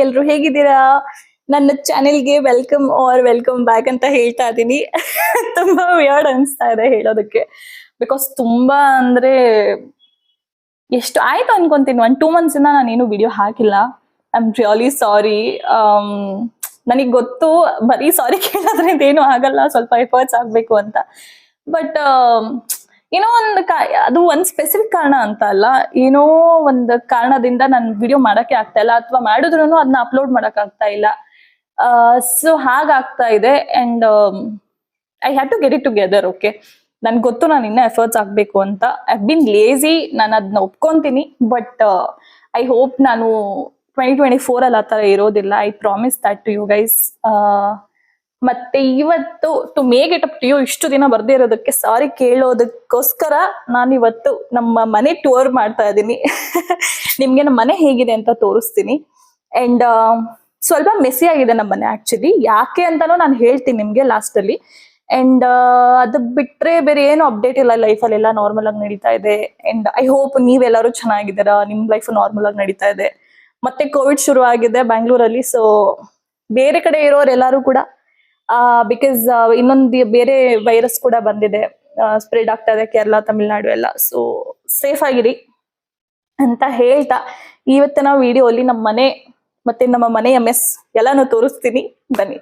ಎಲ್ರು ಹೇಗಿದ್ದೀರಾ? ನನ್ನ ಚಾನೆಲ್ಗೆ ವೆಲ್ಕಮ್ ಬ್ಯಾಕ್ ಅಂತ ಹೇಳ್ತಾ ಇದೀನಿ. ತುಂಬಾ ವಿಯರ್ಡ್ ಅನ್ಸ್ತಾ ಇದೆ ಹೇಳೋದಕ್ಕೆ. ಬಿಕಾಸ್ ತುಂಬಾ ಅಂದ್ರೆ ಎಷ್ಟು ಆಯ್ತು ಅನ್ಕೊಂತೀನಿ, 1-2 months ಇಂದ ನಾನೇನು ವಿಡಿಯೋ ಹಾಕಿಲ್ಲ. I am really sorry. ನನಗ್ ಗೊತ್ತು ಬರೀ ಸಾರಿ ಕೇಳೋದ್ರಿಂದ ಏನು ಆಗಲ್ಲ, ಸ್ವಲ್ಪ ಎಫರ್ಟ್ಸ್ ಆಗ್ಬೇಕು ಅಂತ. ಬಟ್ ಏನೋ ಅದು ಒಂದ್ ಸ್ಪೆಸಿಫಿಕ್ ಕಾರಣ ಅಂತ ಅಲ್ಲ, ಏನೋ ಒಂದ್ ಕಾರಣದಿಂದ ನಾನು ವಿಡಿಯೋ ಮಾಡಕ್ಕೆ ಆಗ್ತಾ ಇಲ್ಲ, ಅಥವಾ ಮಾಡಿದ್ರು ಅದನ್ನ ಅಪ್ಲೋಡ್ ಮಾಡಕ್ ಆಗ್ತಾ ಇಲ್ಲ. ಸೊ ಹಾಗಾಗ್ತಾ ಇದೆ. And I have to get it together. Okay, ನನ್ಗೆ ಗೊತ್ತು ನಾನು ಇನ್ನೂ ಎಫರ್ಟ್ಸ್ ಆಗ್ಬೇಕು ಅಂತ. ಐ ಬಿನ್ ಲೇಜಿ, ನಾನು ಅದನ್ನ ಒಪ್ಕೊಂತೀನಿ. ಬಟ್ ಐ ಹೋಪ್ ನಾನು 2024 ಅಲ್ಲಿ ಆ ತರ ಇರೋದಿಲ್ಲ. I promise that to you guys. ಮತ್ತೆ ಇವತ್ತು to make it up to you, ಇಷ್ಟು ದಿನ ಬರ್ದೇ ಇರೋದಕ್ಕೆ ಸಾರಿ ಕೇಳೋದಕ್ಕೋಸ್ಕರ ನಾನು ಇವತ್ತು ನಮ್ಮ ಮನೆ ಟೂರ್ ಮಾಡ್ತಾ ಇದ್ದೀನಿ. ನಿಮ್ಗೆ ನಮ್ಮ ಮನೆ ಹೇಗಿದೆ ಅಂತ ತೋರಿಸ್ತೀನಿ. ಅಂಡ್ ಸ್ವಲ್ಪ ಮೆಸ್ಸಿ ಆಗಿದೆ ನಮ್ಮ ಮನೆ ಆಕ್ಚುಲಿ. ಯಾಕೆ ಅಂತಾನೂ ನಾನು ಹೇಳ್ತೀನಿ ನಿಮ್ಗೆ ಲಾಸ್ಟ್ ಅಲ್ಲಿ. ಅಂಡ್ ಅದು ಬಿಟ್ರೆ ಬೇರೆ ಏನು ಅಪ್ಡೇಟ್ ಇಲ್ಲ. ಲೈಫಲ್ಲಿ ಎಲ್ಲ ನಾರ್ಮಲ್ ಆಗಿ ನಡೀತಾ ಇದೆ. ಅಂಡ್ ಐ ಹೋಪ್ ನೀವೆಲ್ಲರೂ ಚೆನ್ನಾಗಿದ್ದೀರಾ, ನಿಮ್ ಲೈಫ್ ನಾರ್ಮಲ್ ಆಗಿ ನಡೀತಾ ಇದೆ. ಮತ್ತೆ ಕೋವಿಡ್ ಶುರು ಆಗಿದೆ ಬ್ಯಾಂಗ್ಳೂರಲ್ಲಿ. ಸೊ ಬೇರೆ ಕಡೆ ಇರೋರೆಲ್ಲರೂ ಕೂಡ ಬಿಕಾಸ್ ಇನ್ನೊಂದು ಬೇರೆ ವೈರಸ್ ಕೂಡ ಬಂದಿದೆ, ಸ್ಪ್ರೆಡ್ ಆಗ್ತಾ ಇದೆ ಕೇರಳ, ತಮಿಳ್ನಾಡು ಎಲ್ಲ. ಸೊ ಸೇಫ್ ಆಗಿರಿ ಅಂತ ಹೇಳ್ತಾ ಇವತ್ತಿನ ವಿಡಿಯೋಲಿ ನಮ್ಮ ಮನೆ ಮತ್ತೆ ನಮ್ಮ ಮನೆಯ ಮೆಸ್ ಎಲ್ಲಾನು ತೋರಿಸ್ತೀನಿ, ಬನ್ನಿ.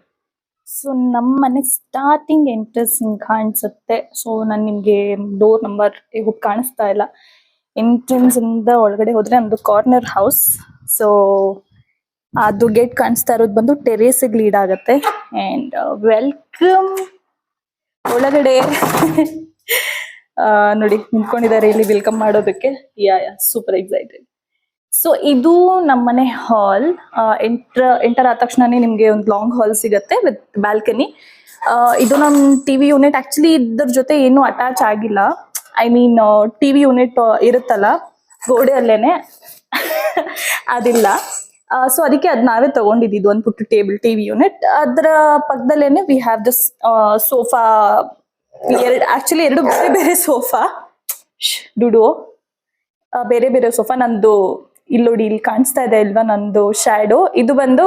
ಸೊ ನಮ್ಮ ಮನೆ ಸ್ಟಾರ್ಟಿಂಗ್ ಎಂಟ್ರೆನ್ಸ್ ಹಿಂಗ್ ಕಾಣಿಸುತ್ತೆ. ಸೊ ನಾನು ನಿಮ್ಗೆ ಡೋರ್ ನಂಬರ್ ಹೋಗಿ ಕಾಣಿಸ್ತಾ ಇಲ್ಲ. ಎಂಟ್ರೆನ್ಸ್ ಇಂದ ಒಳಗಡೆ ಹೋದ್ರೆ ನಮ್ದು ಕಾರ್ನರ್ ಹೌಸ್. ಸೊ ಅದು ಗೇಟ್ ಕಾಣಿಸ್ತಾ ಇರೋದು ಬಂದು ಟೆರೇಸಿಗೆ ಲೀಡ್ ಆಗತ್ತೆ. ಅಂಡ್ ವೆಲ್ಕಮ್ ಒಳಗಡೆ. ನೋಡಿ ನಿಂತ್ಕೊಂಡಿದ್ದಾರೆ ಇಲ್ಲಿ ವೆಲ್ಕಮ್ ಮಾಡೋದಕ್ಕೆ. ಯಾ ಸೂಪರ್ ಎಕ್ಸೈಟೆಡ್. ಸೊ ಇದು ನಮ್ಮನೆ ಹಾಲ್. ಎಂಟರ್ ಆದ ತಕ್ಷಣನೇ ನಿಮ್ಗೆ ಒಂದು ಲಾಂಗ್ ಹಾಲ್ ಸಿಗತ್ತೆ ವಿತ್ ಬ್ಯಾಲ್ಕನಿ. ಇದು ನಮ್ ಟಿವಿ ಯೂನಿಟ್. ಆಕ್ಚುಲಿ ಇದ್ರ ಜೊತೆ ಏನು ಅಟ್ಯಾಚ್ ಆಗಿಲ್ಲ. ಐ ಮೀನ್ ಟಿವಿ ಯೂನಿಟ್ ಇರುತ್ತಲ್ಲ ಗೋಡೆ ಅಲ್ಲೇನೆ, ಅದಿಲ್ಲ. ಸೊ ಅದಕ್ಕೆ ಅದ್ ನಾವೇ ತಗೊಂಡಿದ್ದು, ಒಂದು ಪುಟ್ಟ ಟೇಬಲ್ ಟಿವಿ ಯೂನಿಟ್. ಅದ್ರ ಪಕ್ಕದಲ್ಲೇನೆ we have this sofa. Actually ಎರಡು ಬೇರೆ ಬೇರೆ ಸೋಫಾ, ಡುಡು ಬೇರೆ ಬೇರೆ ಸೋಫಾ. ನಂದು ಇಲ್ಲೋಡಿ, ಇಲ್ಲಿ ಕಾಣಿಸ್ತಾ ಇದೆ ಇಲ್ವಾ ನಂದು ಶ್ಯಾಡೋ. ಇದು ಬಂದು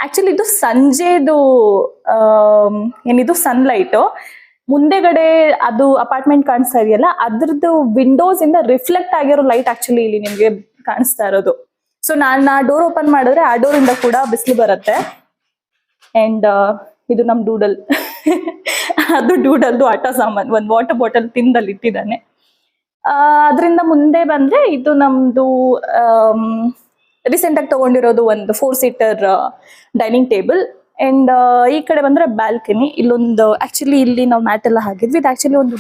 ಆಕ್ಚುಲಿ ಇದು ಸಂಜೆದು ಏನಿದು ಸನ್ಲೈಟ್ ಮುಂದೆಗಡೆ ಅದು ಅಪಾರ್ಟ್ಮೆಂಟ್ ಕಾಣಿಸ್ತಾ ಇದೆಯಲ್ಲ, ಅದ್ರದ್ದು ವಿಂಡೋಸ್ ಇಂದ ರಿಫ್ಲೆಕ್ಟ್ ಆಗಿರೋ ಲೈಟ್ ಆಕ್ಚುಲಿ ಇಲ್ಲಿ ನಿಮ್ಗೆ ಕಾಣಿಸ್ತಾ ಇರೋದು. ಸೊ ನಾನು ಆ ಡೋರ್ ಓಪನ್ ಮಾಡಿದ್ರೆ ಆ ಡೋರ್ ಇಂದ ಕೂಡ ಬಿಸಿಲು ಬರುತ್ತೆ. ಅಂಡ್ ಇದು ನಮ್ ಡೂಡಲ್. ಅದು ಡೂಡಲ್ದು ಆಟ ಸಾಮಾನ್, ಒಂದು ವಾಟರ್ ಬಾಟಲ್ ತಿಂದಲ್ಲಿ ಇಟ್ಟಿದ್ದಾನೆ. ಅದರಿಂದ ಮುಂದೆ ಬಂದ್ರೆ ಇದು ನಮ್ದು ರೀಸೆಂಟ್ ಆಗಿ ತಗೊಂಡಿರೋದು ಒಂದು 4-seater ಡೈನಿಂಗ್ ಟೇಬಲ್. ಅಂಡ್ ಈ ಕಡೆ ಬಂದ್ರೆ ಬ್ಯಾಲ್ಕನಿ. ಇಲ್ಲೊಂದು ಆಕ್ಚುಲಿ ಇಲ್ಲಿ ನಾವು ಮ್ಯಾಟ್ ಎಲ್ಲ ಹಾಕಿದ್ವಿ. ಇದು ಆಕ್ಚುಲಿ ಒಂದು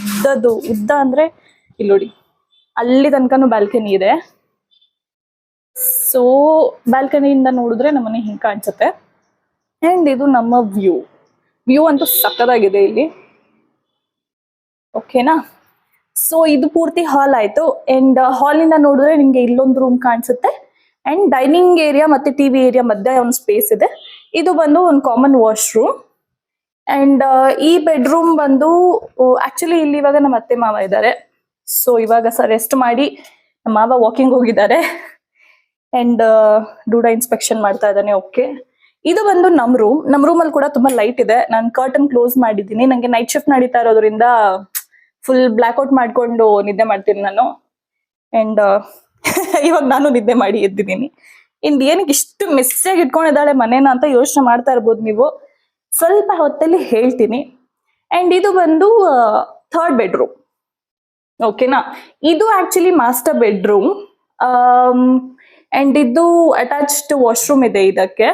ಉದ್ದ ಅಂದ್ರೆ ಇಲ್ಲಿ ನೋಡಿ, ಅಲ್ಲಿ ತನಕನೂ ಬ್ಯಾಲ್ಕನಿ ಇದೆ. ಸೊ ಬ್ಯಾಲ್ಕನಿಯಿಂದ ನೋಡಿದ್ರೆ ನಮ್ಮನೆ ಹಿಂಗ್ ಕಾಣಿಸುತ್ತೆ. ಅಂಡ್ ಇದು ನಮ್ಮ ವ್ಯೂ ಅಂತೂ ಸಕ್ಕದಾಗಿದೆ ಇಲ್ಲಿ. ಓಕೆನಾ? ಸೊ ಇದು ಪೂರ್ತಿ ಹಾಲ್ ಆಯ್ತು. ಅಂಡ್ ಹಾಲಿಂದ ನೋಡಿದ್ರೆ ನಿಮ್ಗೆ ಇಲ್ಲೊಂದು ರೂಮ್ ಕಾಣಿಸುತ್ತೆ. ಅಂಡ್ ಡೈನಿಂಗ್ ಏರಿಯಾ ಮತ್ತೆ ಟಿವಿ ಏರಿಯಾ ಮಧ್ಯೆ ಒಂದು ಸ್ಪೇಸ್ ಇದೆ. ಇದು ಬಂದು ಒಂದು ಕಾಮನ್ ವಾಶ್ರೂಮ್. ಅಂಡ್ ಈ ಬೆಡ್ರೂಮ್ ಬಂದು ಆಕ್ಚುಲಿ ಇಲ್ಲಿ ಇವಾಗ ನಮ್ಮ ಅತ್ತೆ ಮಾವ ಇದ್ದಾರೆ. ಸೊ ಇವಾಗ ರೆಸ್ಟ್ ಮಾಡಿ ನಮ್ಮ ಮಾವ ವಾಕಿಂಗ್ ಹೋಗಿದ್ದಾರೆ. ಅಂಡ್ ಡೂಡ ಇನ್ಸ್ಪೆಕ್ಷನ್ ಮಾಡ್ತಾ ಇದ್ದಾನೆ. ಓಕೆ, ಇದು ಬಂದು ನಮ್ ರೂಮಲ್ಲಿ ಕೂಡ ತುಂಬಾ ಲೈಟ್ ಇದೆ. ನಾನು ಕರ್ಟನ್ ಕ್ಲೋಸ್ ಮಾಡಿದ್ದೀನಿ. ನಂಗೆ ನೈಟ್ ಶಿಫ್ಟ್ ನಡೀತಾ ಇರೋದ್ರಿಂದ ಫುಲ್ ಬ್ಲ್ಯಾಕ್ಔಟ್ ಮಾಡ್ಕೊಂಡು ನಿದ್ದೆ ಮಾಡ್ತೀನಿ ನಾನು. ಅಂಡ್ ಇವಾಗ ನಾನು ನಿದ್ದೆ ಮಾಡಿ ಎದ್ದಿದ್ದೀನಿ. ಇಂದ ಏನಕ್ಕೆ ಇಷ್ಟು ಮೆಸ್ಸಾಗಿ ಇಟ್ಕೊಂಡಿದ್ದಾಳೆ ಮನೇನ ಅಂತ ಯೋಚನೆ ಮಾಡ್ತಾ ಇರ್ಬೋದು ನೀವು. ಸ್ವಲ್ಪ ಹೊತ್ತಲ್ಲಿ ಹೇಳ್ತೀನಿ. ಅಂಡ್ ಇದು ಬಂದು 3rd ಬೆಡ್ರೂಮ್. ಓಕೆನಾ? ಇದು ಆಕ್ಚುಲಿ ಮಾಸ್ಟರ್ ಬೆಡ್ರೂಮ್. ಅಂಡ್ ಇದು ಅಟ್ಯಾಚ್ಡ್ ವಾಶ್ರೂಮ್ ಇದೆ ಇದಕ್ಕೆ.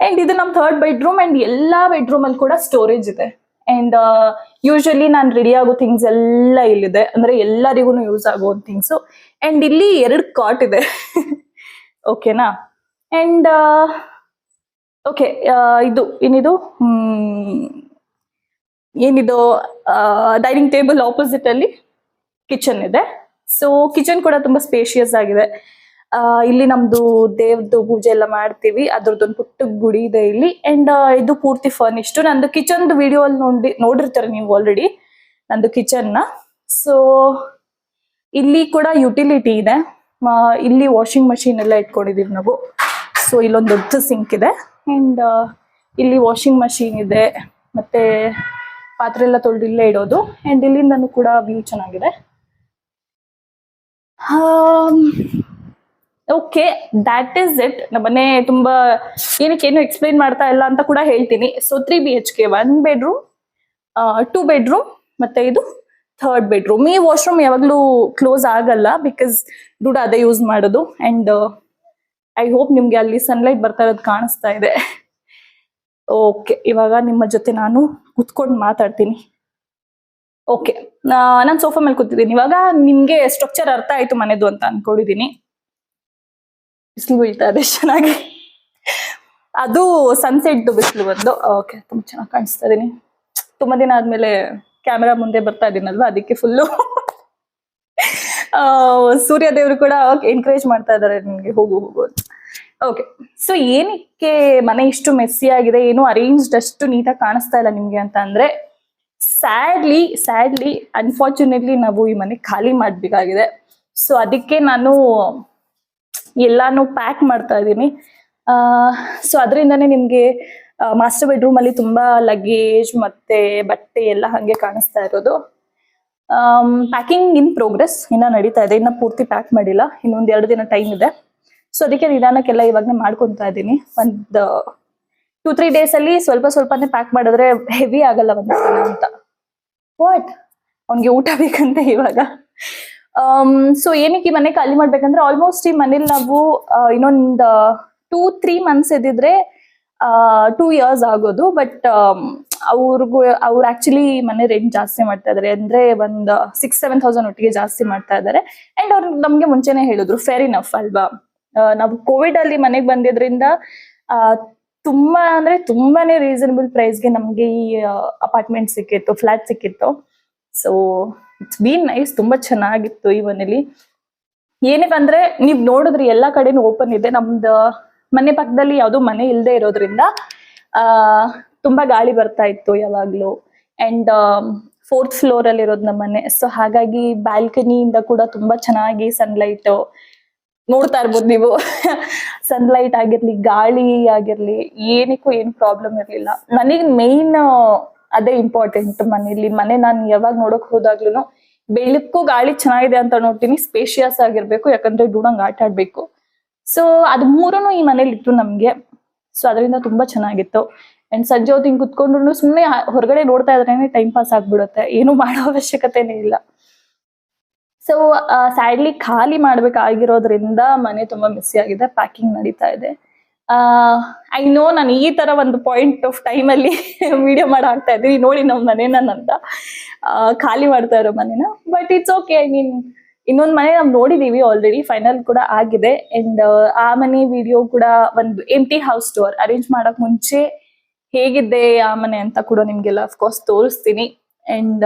ಅಂಡ್ ಇದು ನಮ್ 3rd ಬೆಡ್ರೂಮ್. ಅಂಡ್ ಎಲ್ಲಾ ಬೆಡ್ರೂಮ್ ಅಲ್ಲಿ ಕೂಡ ಸ್ಟೋರೇಜ್ ಇದೆ. ಅಂಡ್ ಯೂಶಲಿ ನಾನು ರೆಡಿ ಆಗೋ ಥಿಂಗ್ಸ್ ಎಲ್ಲ ಇಲ್ಲಿದೆ, ಅಂದ್ರೆ ಎಲ್ಲರಿಗೂ ಯೂಸ್ ಆಗೋ ಥಿಂಗ್ಸ್. ಅಂಡ್ ಇಲ್ಲಿ 2 ಕಾಟ್ ಇದೆ. ಓಕೆನಾ? ಅಂಡ್ ಓಕೆ, ಇದು ಏನಿದು ಡೈನಿಂಗ್ ಟೇಬಲ್ ಆಪೋಸಿಟ್ ಅಲ್ಲಿ ಕಿಚನ್ ಇದೆ. ಸೊ ಕಿಚನ್ ಕೂಡ ತುಂಬಾ ಸ್ಪೇಷಿಯಸ್ ಆಗಿದೆ. ಇಲ್ಲಿ ನಮ್ದು ದೇವ್ರದ್ದು ಪೂಜೆ ಎಲ್ಲ ಮಾಡ್ತೀವಿ, ಅದ್ರದ್ದೊಂದು ಪುಟ್ಟ ಗುಡಿ ಇದೆ ಇಲ್ಲಿ. ಅಂಡ್ ಇದು ಪೂರ್ತಿ ಫರ್ನಿಶ್ಡ್. ನಂದು ಕಿಚನ್ ವಿಡಿಯೋ ಅಲ್ಲಿ ನೋಡಿರ್ತಾರೆ ನೀವು ಆಲ್ರೆಡಿ ನಂದು ಕಿಚನ್ ನ. ಸೊ ಇಲ್ಲಿ ಕೂಡ ಯುಟಿಲಿಟಿ ಇದೆ. ಇಲ್ಲಿ ವಾಷಿಂಗ್ ಮಷೀನ್ ಎಲ್ಲ ಇಟ್ಕೊಂಡಿದೀವಿ ನಾವು. ಸೊ ಇಲ್ಲೊಂದು ದೊಡ್ಡ ಸಿಂಕ್ ಇದೆ ಅಂಡ್ ಇಲ್ಲಿ ವಾಷಿಂಗ್ ಮಷೀನ್ ಇದೆ, ಮತ್ತೆ ಪಾತ್ರೆ ಎಲ್ಲ ತೊಳೆದು ಇಲ್ಲೇ ಇಡೋದು. ಅಂಡ್ ಇಲ್ಲಿಂದನೂ ಕೂಡ ವ್ಯೂ ಚೆನ್ನಾಗಿದೆ. Okay, that is it. ನಮ್ಮನೆ ತುಂಬಾ ಏನಕ್ಕೇನು ಎಕ್ಸ್ಪ್ಲೈನ್ ಮಾಡ್ತಾ ಇಲ್ಲ ಅಂತ ಕೂಡ ಹೇಳ್ತೀನಿ. ಸೊ 3 BHK, 1 bedroom, 2 bedroom, ಮತ್ತೆ ಇದು 3rd bedroom. ಈ ವಾಶ್ರೂಮ್ ಯಾವಾಗ್ಲೂ ಕ್ಲೋಸ್ ಆಗಲ್ಲ, ಬಿಕಾಸ್ ದುಡ್ಡು ಅದೇ ಯೂಸ್ ಮಾಡೋದು. ಅಂಡ್ ಐ ಹೋಪ್ ನಿಮ್ಗೆ ಅಲ್ಲಿ ಸನ್ಲೈಟ್ ಬರ್ತಾ ಇರೋದು ಕಾಣಿಸ್ತಾ ಇದೆ. ಓಕೆ, ಇವಾಗ ನಿಮ್ಮ ಜೊತೆ ನಾನು ಕುತ್ಕೊಂಡು ಮಾತಾಡ್ತೀನಿ. ಓಕೆ, ನಾನು ಸೋಫಾ ಮೇಲೆ ಕೂತಿದ್ದೀನಿ. ಇವಾಗ ನಿಮ್ಗೆ ಸ್ಟ್ರಕ್ಚರ್ ಅರ್ಥ ಆಯ್ತು ಮನೆದು ಅಂತ ಅನ್ಕೊಂಡಿದೀನಿ. ಬಿಸಿಲು ಬೀಳ್ತಾ ಇದೆ ಚೆನ್ನಾಗಿ. ಅದು ಸನ್ಸೆಟ್ ಬಿಸಿಲು ಬಂದು. ಓಕೆ, ತುಂಬಾ ಚೆನ್ನಾಗಿ ಕಾಣಿಸ್ತಾ ಇದೀನಿ. ತುಂಬಾ ದಿನ ಆದ್ಮೇಲೆ ಕ್ಯಾಮೆರಾ ಮುಂದೆ ಬರ್ತಾ ಇದೀನಲ್ವಾ, ಅದಕ್ಕೆ ಫುಲ್ಲು ಸೂರ್ಯ ದೇವರು ಕೂಡ ಎನ್ಕರೇಜ್ ಮಾಡ್ತಾ ಇದಾರೆ ನಿಮ್ಗೆ ಹೋಗು ಹೋಗು. ಓಕೆ, ಸೊ ಏನಕ್ಕೆ ಮನೆ ಇಷ್ಟು ಮೆಸ್ಸಿ ಆಗಿದೆ, ಏನು ಅರೇಂಜ್ಡ್ ಅಷ್ಟು ನೀಟಾಗಿ ಕಾಣಿಸ್ತಾ ಇಲ್ಲ ನಿಮ್ಗೆ ಅಂತ ಅಂದ್ರೆ, ಸ್ಯಾಡ್ಲಿ ಅನ್ಫಾರ್ಚುನೇಟ್ಲಿ ನಾವು ಈ ಮನೆ ಖಾಲಿ ಮಾಡ್ಬೇಕಾಗಿದೆ. ಸೊ ಅದಕ್ಕೆ ನಾನು ಎಲ್ಲಾನು ಪ್ಯಾಕ್ ಮಾಡ್ತಾ ಇದ್ದೀನಿ. ಸೊ ಅದರಿಂದಾನೇ ನಿಮ್ಗೆ ಮಾಸ್ಟರ್ ಬೆಡ್ರೂಮ್ ಅಲ್ಲಿ ತುಂಬಾ ಲಗೇಜ್ ಮತ್ತೆ ಬಟ್ಟೆ ಎಲ್ಲ ಹಂಗೆ ಕಾಣಿಸ್ತಾ ಇರೋದು. ಪ್ಯಾಕಿಂಗ್ ಇನ್ ಪ್ರೋಗ್ರೆಸ್ ಇನ್ನ ನಡೀತಾ ಇದೆ, ಇನ್ನ ಪೂರ್ತಿ ಪ್ಯಾಕ್ ಮಾಡಿಲ್ಲ, ಇನ್ನೊಂದ್ 2 ದಿನ ಟೈಮ್ ಇದೆ. ಸೊ ಅದಕ್ಕೆ ನಿಧಾನಕ್ಕೆಲ್ಲ ಇವಾಗನೇ ಮಾಡ್ಕೊಂತಾ ಇದ್ದೀನಿ. ಒಂದು 2-3 days ಅಲ್ಲಿ ಸ್ವಲ್ಪನೇ ಪ್ಯಾಕ್ ಮಾಡಿದ್ರೆ ಹೆವಿ ಆಗಲ್ಲ ಒಂದು ದಿನ ಅಂತ. ವಾಟ್, ಅವ್ನಿಗೆ ಊಟ ಬೇಕಂತೆ ಇವಾಗ. ಸೊ ಏನಕ್ಕೆ ಈ ಮನೆ ಖಾಲಿ ಮಾಡ್ಬೇಕಂದ್ರೆ, ಆಲ್ಮೋಸ್ಟ್ ಈ ಮನೇಲಿ ನಾವು ಇನ್ನೊಂದ್ 2-3 months ಇದ್ದಿದ್ರೆ 2 years ಆಗೋದು. ಬಟ್ ಅವ್ರು ಆಕ್ಚುಲಿ ಮನೆ ರೆಂಟ್ ಜಾಸ್ತಿ ಮಾಡ್ತಾ ಇದಾರೆ, ಅಂದ್ರೆ ಒಂದು 6,000-7,000 ಒಟ್ಟಿಗೆ ಜಾಸ್ತಿ ಮಾಡ್ತಾ ಇದಾರೆ. ಅಂಡ್ ಅವ್ರು ನಮ್ಗೆ ಮುಂಚೆನೆ ಹೇಳಿದ್ರು, ಫೇರ್ ಇನಫ್ ಅಲ್ವಾ. ನಾವು ಕೋವಿಡ್ ಅಲ್ಲಿ ಮನೆಗೆ ಬಂದಿದ್ರಿಂದ ತುಂಬಾನೇ ರೀಸನಬಲ್ ಪ್ರೈಸ್ಗೆ ನಮ್ಗೆ ಈ ಅಪಾರ್ಟ್ಮೆಂಟ್ ಸಿಕ್ಕಿತ್ತು, ಫ್ಲಾಟ್ ಸಿಕ್ಕಿತ್ತು. ಸೊ ಇಟ್ಸ್ ಬೀನ್ ನೈಸ್, ತುಂಬಾ ಚೆನ್ನಾಗಿತ್ತು ಈ ಮನೇಲಿ. ಏನಕ್ಕಂದ್ರೆ ನೀವ್ ನೋಡಿದ್ರಿ ಎಲ್ಲಾ ಕಡೆನೂ ಓಪನ್ ಇದೆ. ನಮ್ದು ಮನೆ ಪಕ್ಕದಲ್ಲಿ ಯಾವ್ದು ಮನೆ ಇಲ್ಲದೆ ಇರೋದ್ರಿಂದ ತುಂಬಾ ಗಾಳಿ ಬರ್ತಾ ಇತ್ತು ಯಾವಾಗ್ಲೂ. ಅಂಡ್ 4th floor ಅಲ್ಲಿ ಇರೋದು ನಮ್ಮ ಮನೆ. ಸೊ ಹಾಗಾಗಿ ಬ್ಯಾಲ್ಕನಿಯಿಂದ ಕೂಡ ತುಂಬಾ ಚೆನ್ನಾಗಿ ಸನ್ಲೈಟ್ ನೋಡ್ತಾ ಇರ್ಬೋದು ನೀವು. ಸನ್ಲೈಟ್ ಆಗಿರ್ಲಿ, ಗಾಳಿ ಆಗಿರ್ಲಿ, ಏನಕ್ಕೂ ಏನು ಪ್ರಾಬ್ಲಮ್ ಇರ್ಲಿಲ್ಲ. ನನಗೆ ಮೇನ್ ಅದೇ ಇಂಪಾರ್ಟೆಂಟ್ ಮನೇಲಿ. ಮನೆ ನಾನು ಯಾವಾಗ ನೋಡಕ್ ಹೋದಾಗ್ಲೂ ಬೆಳಕು ಗಾಳಿ ಚೆನ್ನಾಗಿದೆ ಅಂತ ನೋಡ್ತೀನಿ, ಸ್ಪೇಷಿಯಸ್ ಆಗಿರ್ಬೇಕು, ಯಾಕಂದ್ರೆ ಡೂಡಂಗ್ ಆಟ ಆಡ್ಬೇಕು. ಸೊ ಅದ್ 3 ಈ ಮನೇಲಿ ಇತ್ತು ನಮ್ಗೆ. ಸೊ ಅದರಿಂದ ತುಂಬಾ ಚೆನ್ನಾಗಿತ್ತು. ಅಂಡ್ ಸಂಜೆ ಹೊತ್ತು ಹಿಂಗ್ ಕುತ್ಕೊಂಡ್ರು ಸುಮ್ನೆ ಹೊರಗಡೆ ನೋಡ್ತಾ ಇದ್ರೇನೆ ಟೈಮ್ ಪಾಸ್ ಆಗ್ಬಿಡುತ್ತೆ, ಏನು ಮಾಡೋ ಅವಶ್ಯಕತೆನೇ ಇಲ್ಲ. ಸೊ ಸ್ಯಾಡ್ಲಿ ಖಾಲಿ ಮಾಡ್ಬೇಕಾಗಿರೋದ್ರಿಂದ ಮನೆ ತುಂಬಾ ಮೆಸ್ಸಿ ಆಗಿದೆ, ಪ್ಯಾಕಿಂಗ್ ನಡೀತಾ ಇದೆ. ಐ ನೋ ನಾನು ಈ ತರ ಒಂದು ಪಾಯಿಂಟ್ ಆಫ್ ಟೈಮ್ ಅಲ್ಲಿ ವಿಡಿಯೋ ಆಗ್ತಾ ಇದ್ದೀವಿ. ನೋಡಿ ನಾವು ಮನೇನ ಅಂತ ಖಾಲಿ ಮಾಡ್ತಾ ಇರೋ ಮನೇನ. But it's okay. I mean ಇನ್ನೊಂದ್ ಮನೆ ನಾವು ನೋಡಿದೀವಿ ಆಲ್ರೆಡಿ, ಫೈನಲ್ ಕೂಡ ಆಗಿದೆ. ಅಂಡ್ ಆ ಮನೆ ವಿಡಿಯೋ ಕೂಡ ಒಂದು ಎಂಟಿ ಹೌಸ್ ಟೂರ್ ಅರೇಂಜ್ ಮಾಡಕ್ ಮುಂಚೆ ಹೇಗಿದೆ ಆ ಮನೆ ಅಂತ ಕೂಡ ನಿಮ್ಗೆಲ್ಲ ಅಫ್ಕೋರ್ಸ್ ತೋರಿಸ್ತೀನಿ. ಅಂಡ್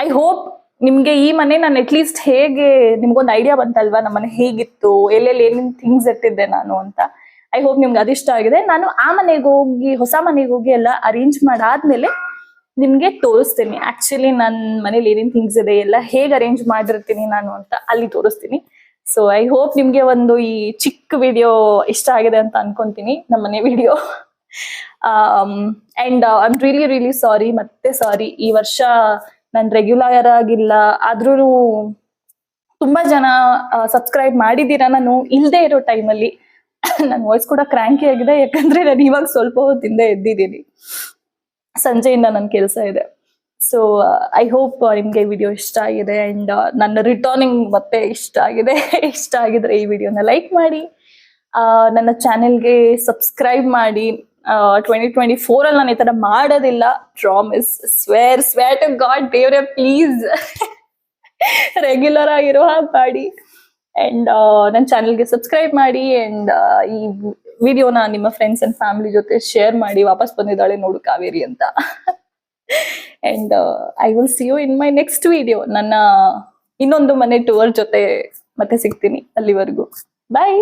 ಐ ಹೋಪ್ ನಿಮ್ಗೆ ಈ ಮನೆ ನಾನು ಅಟ್ಲೀಸ್ಟ್ ಹೇಗೆ ನಿಮ್ಗೊಂದು ಐಡಿಯಾ ಬಂತಲ್ವಾ ನಮ್ಮ ಮನೆ ಹೇಗಿತ್ತು, ಎಲ್ಲೆಲ್ಲಿ ಏನೇನ್ ಥಿಂಗ್ಸ್ ಇಟ್ಟಿದ್ದೆ ನಾನು ಅಂತ. ಐ ಹೋಪ್ ನಿಮ್ಗೆ ಅದಿಷ್ಟ ಆಗಿದೆ. ನಾನು ಆ ಮನೆಗೆ ಹೋಗಿ, ಹೊಸ ಮನೆಗೆ ಹೋಗಿ ಎಲ್ಲ ಅರೇಂಜ್ ಮಾಡಾದ್ಮೇಲೆ ನಿಮ್ಗೆ ತೋರಿಸ್ತೀನಿ ಆಕ್ಚುಲಿ ನನ್ನ ಮನೇಲಿ ಏನೇನ್ ಥಿಂಗ್ಸ್ ಇದೆ, ಎಲ್ಲ ಹೇಗೆ ಅರೇಂಜ್ ಮಾಡಿರ್ತೀನಿ ನಾನು ಅಂತ ಅಲ್ಲಿ ತೋರಿಸ್ತೀನಿ. ಸೊ ಐ ಹೋಪ್ ನಿಮ್ಗೆ ಒಂದು ಈ ಚಿಕ್ಕ ವಿಡಿಯೋ ಇಷ್ಟ ಆಗಿದೆ ಅಂತ ಅನ್ಕೊಂತೀನಿ, ನಮ್ಮನೆ video. And I am really sorry, ಮತ್ತೆ ಸಾರಿ. ಈ ವರ್ಷ ನಾನು ರೆಗ್ಯುಲರ್ ಆಗಿಲ್ಲ, ಆದ್ರೂ ತುಂಬಾ ಜನ ಸಬ್ಸ್ಕ್ರೈಬ್ ಮಾಡಿದೀರಾ ನಾನು ಇಲ್ದೇ ಇರೋ ಟೈಮಲ್ಲಿ. ನನ್ನ ವಾಯ್ಸ್ ಕೂಡ ಕ್ರ್ಯಾಂಕಿ ಆಗಿದೆ, ಯಾಕಂದ್ರೆ ನಾನು ಇವಾಗ ಸ್ವಲ್ಪ ಹೊತ್ತಿಂದ ಎದ್ದಿದ್ದೀನಿ, ಸಂಜೆಯಿಂದ ನನ್ನ ಕೆಲಸ ಇದೆ. ಸೊ ಐ ಹೋಪ್ ನಿಮ್ಗೆ ವಿಡಿಯೋ ಇಷ್ಟ ಆಗಿದೆ. ಅಂಡ್ ನನ್ನ ರಿಟರ್ನಿಂಗ್ ಮತ್ತೆ ಇಷ್ಟ ಆಗಿದೆ. ಇಷ್ಟ ಆಗಿದ್ರೆ ಈ ವಿಡಿಯೋನ ಲೈಕ್ ಮಾಡಿ, ನನ್ನ ಚಾನೆಲ್ಗೆ ಸಬ್ಸ್ಕ್ರೈಬ್ ಮಾಡಿ. 2024 ಅಲ್ಲಿ ನಾನು ಈ ತರ ಮಾಡೋದಿಲ್ಲ, ಪ್ರಾಮಿಸ್, ಸ್ವೇರ್ ಟು ಗಾಡ್. ದೇವ್ರೆ ಪ್ಲೀಸ್ ರೆಗ್ಯುಲರ್ ಆಗಿರೋ ಹಾಗೆ ಮಾಡಿ. ಅಂಡ್ ನನ್ನ ಚಾನೆಲ್ಗೆ ಸಬ್ಸ್ಕ್ರೈಬ್ ಮಾಡಿ. ಅಂಡ್ ಈ ವಿಡಿಯೋನ ನಿಮ್ಮ ಫ್ರೆಂಡ್ಸ್ ಅಂಡ್ ಫ್ಯಾಮಿಲಿ ಜೊತೆ ಶೇರ್ ಮಾಡಿ. ವಾಪಸ್ ಬಂದಿದ್ದಾಳೆ ನೋಡು ಕಾವೇರಿ ಅಂತ. And I will see you in my next video. ನನ್ನ ಇನ್ನೊಂದು ಮನೆ ಟೂರ್ ಜೊತೆ ಮತ್ತೆ ಸಿಗ್ತೀನಿ. ಅಲ್ಲಿವರೆಗೂ ಬಾಯ್.